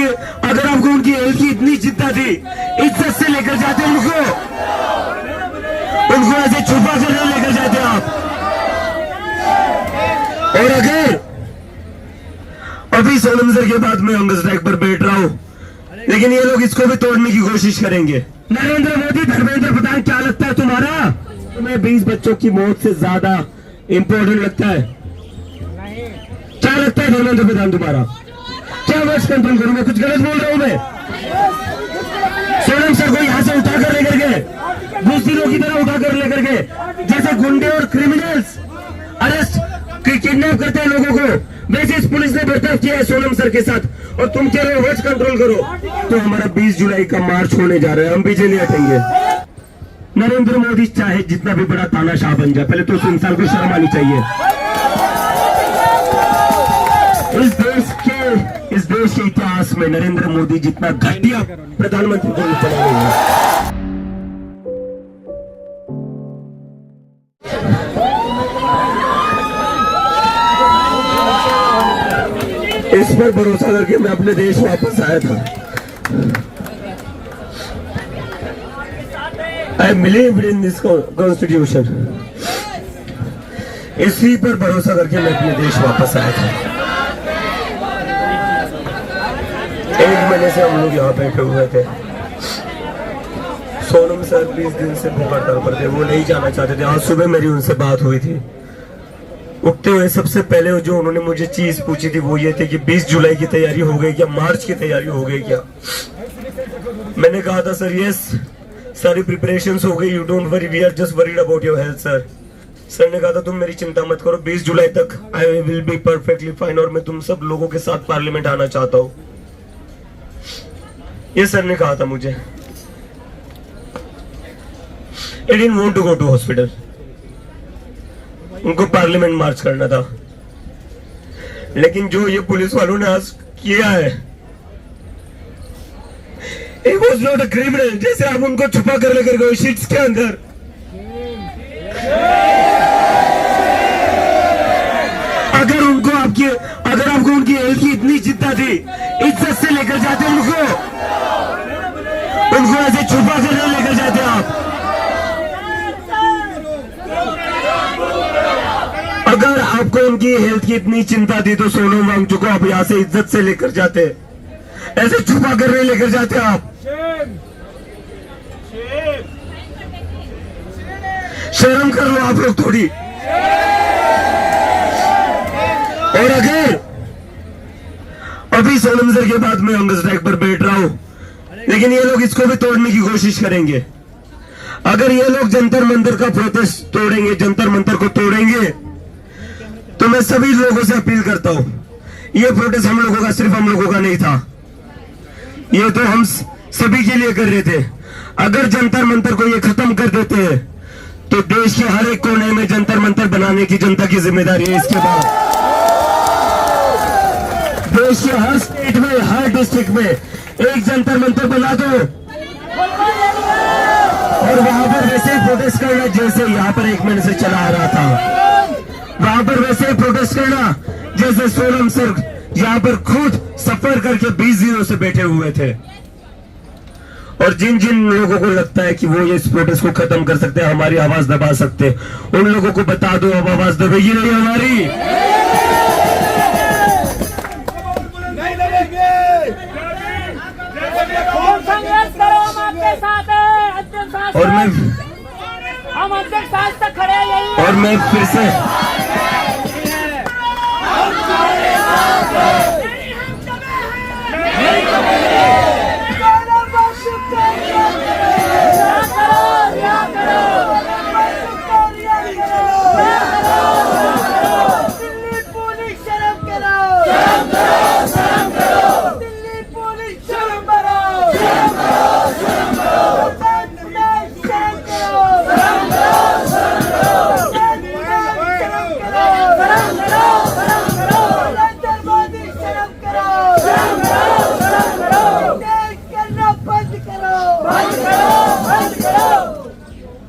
आपको उनकी हेल्थ की इतनी चिंता थी, इज्जत से लेकर जाते उनको ऐसे छुपा कर नहीं लेकर जाते आप। और अगर अभी सोनम सर के बाद में हंगर स्ट्राइक पर बैठ रहा हूं, लेकिन ये लोग इसको भी तोड़ने की कोशिश करेंगे। नरेंद्र मोदी, धर्मेंद्र प्रधान, क्या लगता है तुम्हारा? तुम्हें 20 बच्चों की मौत से ज्यादा इंपॉर्टेंट लगता है? क्या लगता है धर्मेंद्र प्रधान तुम्हारा? क्या वर्ड्स कंट्रोल करूं मैं? कुछ गलत बोल रहा हूं मैं? सोनम सर को यहां से उठाकर लेकर गए, बुजदिलों की तरह उठाकर लेकर गए, जैसे गुंडे और क्रिमिनल्स अरेस्ट किडनैप करते हैं लोगों को, वैसे इस पुलिस ने बर्ताव किया है सोनम सर के साथ। और तुम कह रहे हो वर्ड्स कंट्रोल करो, तो हमारा 20 जुलाई का मार्च होने जा रहा है, हम पीछे नहीं हटेंगे। नरेंद्र मोदी चाहे जितना भी बड़ा तानाशाह बन जाए, पहले तो उस इंसान को शर्म आनी चाहिए। इस देश के इतिहास में नरेंद्र मोदी जितना घटिया प्रधानमंत्री को नहीं चला है। इस पर भरोसा करके मैं अपने देश वापस आया था। I believe in this constitution. इसी पर भरोसा करके मैं अपने देश वापस आया था। 1 महीने से हम लोग यहाँ बैठे हुए थे। सोनम सर 20 दिन से भूख हड़ताल पर थे, वो नहीं जाना चाहते थे। आज सुबह मेरी उनसे बात हुई थी। उठते हुए सबसे पहले जो उन्होंने मुझे चीज पूछी थी वो ये थी कि 20 जुलाई की तैयारी हो गई क्या, मार्च की तैयारी हो गई क्या? मैंने कहा था सर यस, सारी प्रिपरेशंस हो गई, you don't worry, we are just worried about your health sir. Sir ने कहा था तुम मेरी चिंता मत करो, 20 जुलाई तक I will be perfectly fine और मैं तुम सब लोगों के साथ पार्लियामेंट आना चाहता हूँ, ये सर ने कहा था मुझे। I didn't want to go to hospital, उनको पार्लियामेंट मार्च करना था। लेकिन जो ये पुलिस वालों ने आज किया है, it was not a criminal, जैसे आप उनको छुपा कर लेकर गए शीट्स के अंदर। अगर आपको उनकी हेल्थ की इतनी चिंता थी, इज्जत से लेकर जाते उनको ऐसे छुपा कर नहीं लेकर जाते आप। अगर आपको उनकी हेल्थ की इतनी चिंता थी तो सोनम वांगचुक को आप यहाँ से इज्जत से लेकर जाते, ऐसे छुपा कर नहीं लेकर जाते आप। शर्म कर लो आप लोग थोड़ी। और अगर अभी सोनम सर के बाद में हंगर स्ट्राइक पर बैठ रहा हूं, लेकिन ये लोग इसको भी तोड़ने की कोशिश करेंगे। अगर ये लोग जंतर मंतर का प्रोटेस्ट तोड़ेंगे, जंतर मंतर को तोड़ेंगे, तो मैं सभी लोगों से अपील करता हूं, ये प्रोटेस्ट हम लोगों का, सिर्फ हम लोगों का नहीं था, ये तो हम सभी के लिए कर रहे थे। अगर जंतर मंतर को ये खत्म कर देते हैं तो देश के हर एक कोने में जंतर मंतर बनाने की जनता की जिम्मेदारी है। इसके बाद देश के हर स्टेट में, हर डिस्ट्रिक्ट में एक जंतर मंतर बना दो और वहां पर वैसे ही प्रोटेस्ट करना जैसे यहाँ पर 1 महीने से चला आ रहा था। वहां पर वैसे ही प्रोटेस्ट करना जैसे सोनम सर यहाँ पर खुद सफर करके 20 दिनों से बैठे हुए थे। और जिन जिन लोगों को लगता है कि वो ये इस प्रोटेस्ट को खत्म कर सकते हैं, हमारी आवाज दबा सकते हैं, उन लोगों को बता दो अब आवाज दबेगी नहीं हमारी। नहीं दबेगी। संघर्ष करो, हम आपके साथ हैं। अंतिम सांस और मैं हम अंतिम सांस तक खड़े हैं। यही और मैं फिर से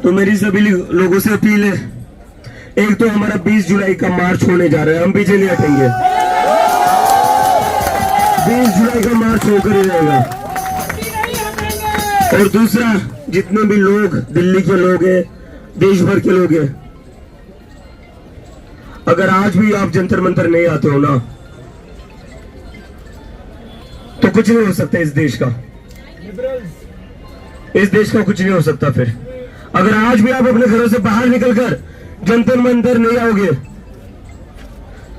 तो मेरी सभी लोगों से अपील है, एक तो हमारा 20 जुलाई का मार्च होने जा रहा है, हम पीछे नहीं हटेंगे। 20 जुलाई का मार्च होकर ही रहेगा। और दूसरा, जितने भी लोग दिल्ली के लोग हैं, देश भर के लोग हैं, अगर आज भी आप जंतर मंतर नहीं आते हो ना, तो कुछ नहीं हो सकता इस देश का। इस देश का कुछ नहीं हो सकता। फिर अगर आज भी आप अपने घरों से बाहर निकलकर जंतर मंतर नहीं आओगे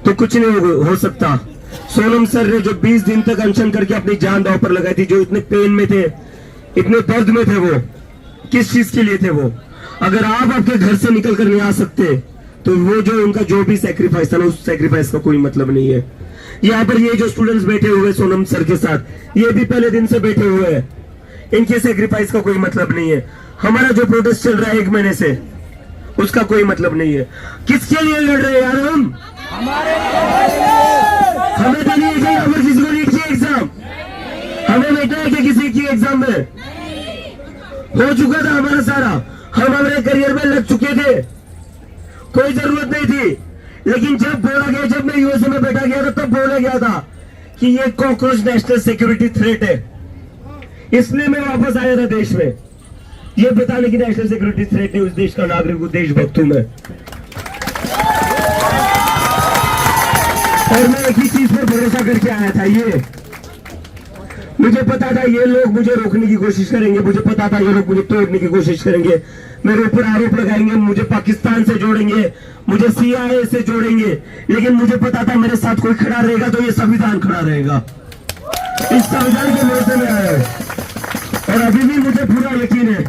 तो कुछ नहीं हो सकता। सोनम सर ने जो 20 दिन तक अनशन करके अपनी जान दांव पर लगाई थी, जो इतने पेन में थे, इतने दर्द में थे, वो किस चीज के लिए थे वो? अगर आप आपके घर से निकल कर नहीं आ सकते तो वो जो उनका जो भी सैक्रिफाइस था ना, उस सैक्रिफाइस का कोई मतलब नहीं है। यहाँ पर ये जो स्टूडेंट्स बैठे हुए सोनम सर के साथ, ये भी पहले दिन से बैठे हुए हैं, इनके सैक्रिफाइस का कोई मतलब नहीं है। हमारा जो प्रोटेस्ट चल रहा है 1 महीने से, उसका कोई मतलब नहीं है। किसके लिए लड़ रहे हैं यार हम? हमें तो नहीं है अगर किसी को नीट की एग्जाम, हमें बेटा है कि किसी की एग्जाम में हो चुका था हमारा सारा, हम हमारे करियर में लग चुके थे, कोई जरूरत नहीं थी। लेकिन जब बोला गया, जब मैं यूएसए में बैठा गया था, तब बोला गया था कि ये कॉकरोच नेशनल सिक्योरिटी थ्रेट है, इसलिए मैं वापस आया था देश में, ये बताने की नेशनल सिक्योरिटी थ्रेट है, उस देश का नागरिक हूं, देशभक्त हूं मैं। और मैं एक ही चीज पर भरोसा करके आया था, ये मुझे पता था ये लोग मुझे रोकने की कोशिश करेंगे, मुझे पता था ये लोग मुझे तोड़ने की कोशिश करेंगे, मेरे ऊपर आरोप लगाएंगे, मुझे पाकिस्तान से जोड़ेंगे, मुझे CIA से जोड़ेंगे, लेकिन मुझे पता था मेरे साथ कोई खड़ा रहेगा तो ये संविधान खड़ा रहेगा। इस संविधान के भरोसे में आया है और अभी भी मुझे पूरा यकीन है,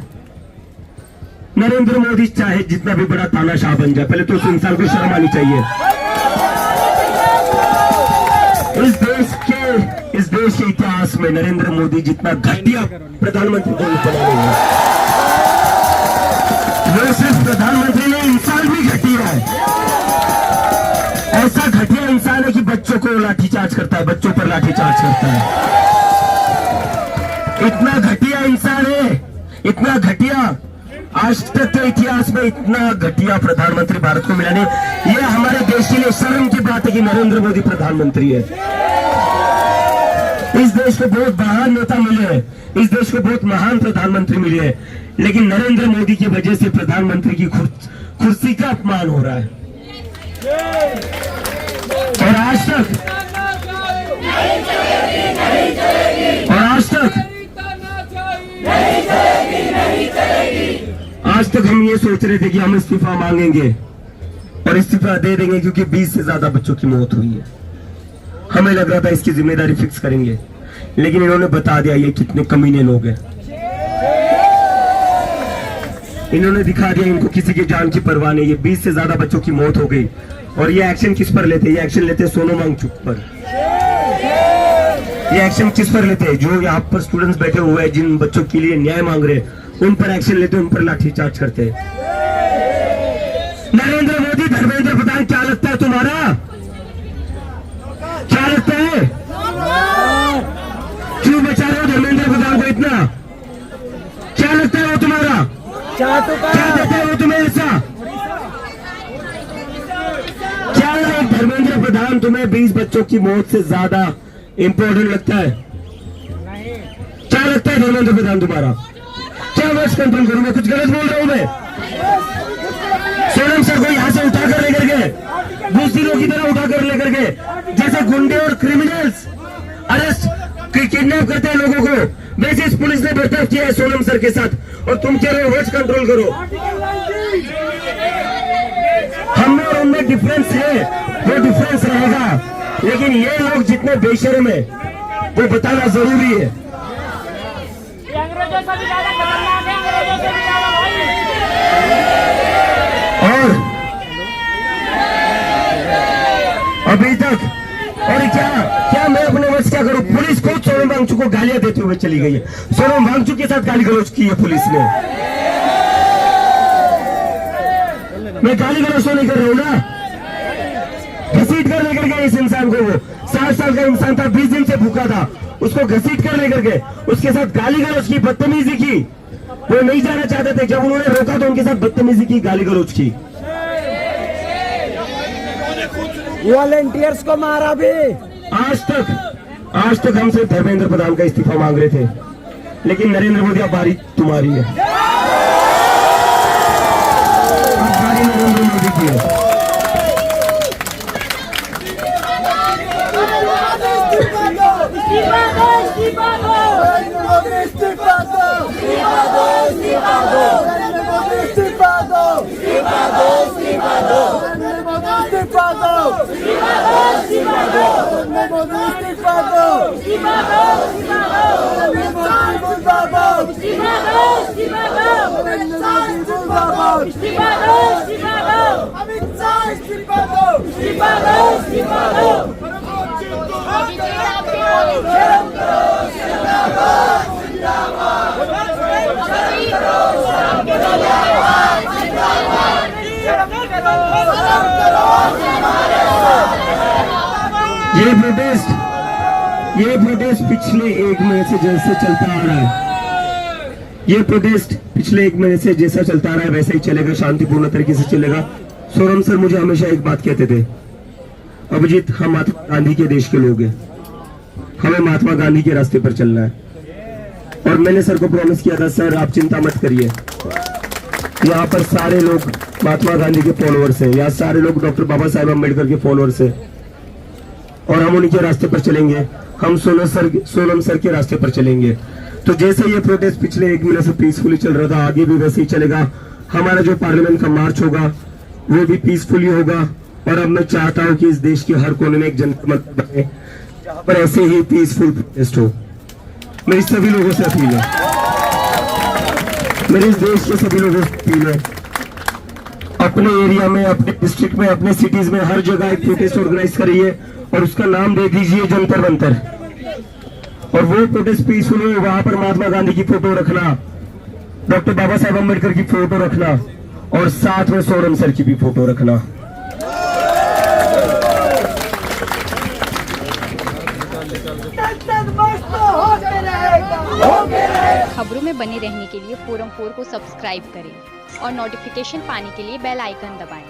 नरेंद्र मोदी चाहे जितना भी बड़ा तानाशाह बन जाए, पहले तो उस इंसान को शर्म आनी चाहिए। इस देश के इतिहास में नरेंद्र मोदी जितना घटिया प्रधानमंत्री को बना नहीं है। वो सिर्फ प्रधानमंत्री नहीं, इंसान भी घटिया है। ऐसा घटिया इंसान है कि बच्चों को लाठीचार्ज करता है, बच्चों पर लाठीचार्ज करता है। इतना घटिया इंसान है, इतना घटिया, आज तक के इतिहास में इतना घटिया प्रधानमंत्री भारत को मिला नहीं। ये हमारे देश के लिए शर्म की बात है कि नरेंद्र मोदी प्रधानमंत्री है। इस देश को बहुत महान नेता मिले हैं, इस देश को बहुत महान प्रधानमंत्री मिले हैं, लेकिन नरेंद्र मोदी की वजह से प्रधानमंत्री की कुर्सी का अपमान हो रहा है। और आज तक हम ये सोच रहे थे कि हम इस्तीफा मांगेंगे और इस्तीफा दे देंगे, क्योंकि 20 से ज्यादा बच्चों की मौत हुई है। हमें लग रहा था इसकी जिम्मेदारी फिक्स करेंगे, लेकिन इन्होंने बता दिया ये कितने कमीने लोग हैं। इन्होंने दिखा दिया इनको किसी की जान की परवाह नहीं है। 20 से ज्यादा बच्चों की मौत हो गई और ये एक्शन किस पर लेते? ये एक्शन लेते सोनम वांगचुक पर। ये एक्शन किस पर लेते? जो यहाँ पर स्टूडेंट्स बैठे हुए हैं, जिन बच्चों के लिए न्याय मांग रहे, उन पर एक्शन लेते, उन पर लाठीचार्ज करते। नरेंद्र मोदी, धर्मेंद्र प्रधान, क्या लगता है तुम्हारा? क्या लगता है? क्यों बचा रहे हो धर्मेंद्र प्रधान को इतना? क्या लगता है वो तुम्हारा? क्या देते हैं वो तुम्हें ऐसा? क्या धर्मेंद्र प्रधान तुम्हें 20 बच्चों की मौत से ज्यादा इंपॉर्टेंट लगता है? क्या लगता है धर्मेंद्र प्रधान तुम्हारा? क्या वर्ड्स कंट्रोल करूं मैं? कुछ गलत बोल रहा हूं मैं? सोनम सर को यहां से उठाकर लेकर गए, बुजदिलों की तरह उठाकर लेकर गए, जैसे गुंडे और क्रिमिनल्स अरेस्ट किडनैप करते हैं लोगों को, वैसे इस पुलिस ने बर्ताव किया है सोनम सर के साथ। और तुम कह रहे हो वर्ड्स कंट्रोल करो। हम में और उनमें डिफरेंस है, वो डिफरेंस रहेगा, लेकिन ये लोग जितने बेशर्म है वो बताना जरूरी है। अंग्रेजों से भी ज्यादा खतरनाक है, अंग्रेजों से भी ज्यादा भाई। और अभी तक और क्या मैं अपने वश क्या करूं? पुलिस खुद सोनम वांगचुक को गालियां देते हुए चली गई है। सोनम वांगचुक के साथ गाली गलौज की है पुलिस ने। मैं गाली गलौज तो नहीं कर रहा हूं ना, घसीट कर लेकर गए इस इंसान को। वो 60 साल का इंसान था, 20 दिन से भूखा था, उसको घसीट कर लेकर गए, उसके साथ गाली गलौज की, बदतमीजी की। वो नहीं जाना चाहते थे, जब उन्होंने रोका तो उनके साथ बदतमीजी की, गाली गलौज की। वॉलेंटियर्स को मारा भी। आज तक आज तक हम सिर्फ धर्मेंद्र प्रधान का इस्तीफा मांग रहे थे, लेकिन नरेंद्र मोदी अब बारी तुम्हारी है, अब बारी नरेंद्र मोदी की है। ये प्रोटेस्ट पिछले 1 महीने से जैसे चलता आ रहा है, ये प्रोटेस्ट पिछले 1 महीने से जैसा चलता आ रहा है वैसे ही चलेगा, शांतिपूर्ण तरीके से चलेगा। सोनम सर मुझे हमेशा एक बात कहते थे, अभिजीत हम महात्मा गांधी के देश के लोग हैं, हमें महात्मा गांधी के रास्ते पर चलना है। और मैंने सर को प्रॉमिस किया था, सर आप चिंता मत करिए, यहाँ पर सारे लोग महात्मा गांधी के फॉलोअर्स हैं, यहाँ सारे लोग डॉक्टर बाबा साहेब अम्बेडकर के फॉलोअर्स हैं और हम उन्हीं के रास्ते पर चलेंगे, हम सोनम सर के रास्ते पर चलेंगे। तो जैसे ये प्रोटेस्ट पिछले 1 महीने से पीसफुली चल रहा था, आगे भी वैसे ही चलेगा। हमारा जो पार्लियामेंट का मार्च होगा वो भी पीसफुली होगा। और अब मैं चाहता हूं कि इस देश के हर कोने में एक जनता मंच बने जहां पर ऐसे ही पीसफुल प्रोटेस्ट हो। मेरी सभी लोगों से अपील है, मेरे इस देश के सभी लोगों से अपील है, अपने एरिया में, अपने डिस्ट्रिक्ट में, अपने सिटीज में हर जगह एक प्रोटेस्ट ऑर्गेनाइज करिए और उसका नाम दे दीजिए जंतर मंतर। और वो प्रोटेस्ट पीसफुल हो, वहां पर महात्मा गांधी की फोटो रखना, डॉक्टर बाबा साहेब अम्बेडकर की फोटो रखना और साथ में सोनम सर की भी फोटो रखना। खबरों में बने रहने के लिए फोरम 4 को सब्सक्राइब करें और नोटिफिकेशन पाने के लिए बेल आइकन दबाएं।